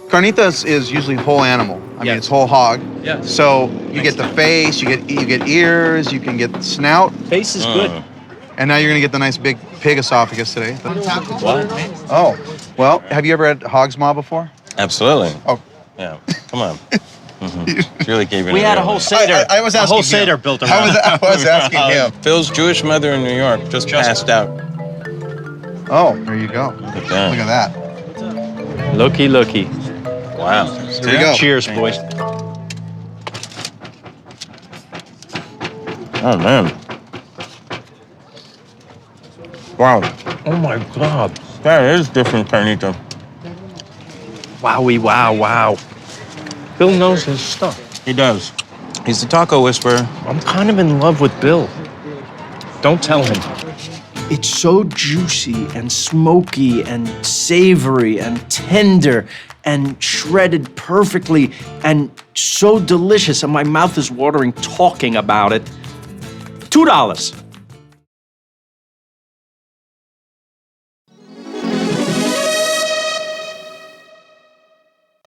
Carnitas is usually whole animal. I mean, it's whole hog. Yeah. So you get the face, you get ears, you can get the snout. Face is good. And now you're gonna get the nice big pig esophagus today. What? Oh, well, have you ever had hog's maw before? Absolutely. Oh. Yeah, come on. It's really keeping We it had a real, whole man. Seder. I was a asking whole him. Seder built around I was asking him. Phil's Jewish mother in New York just passed out. Oh, there you go. Look at that. Look at that. Looky. Wow. Here we go. Cheers, boys. Oh, man. Wow. Oh my God. That is different, Carnita. Wowie, wow. Bill knows his stuff. He does. He's the taco whisperer. I'm kind of in love with Bill. Don't tell him. It's so juicy and smoky and savory and tender and shredded perfectly and so delicious, and my mouth is watering talking about it. $2.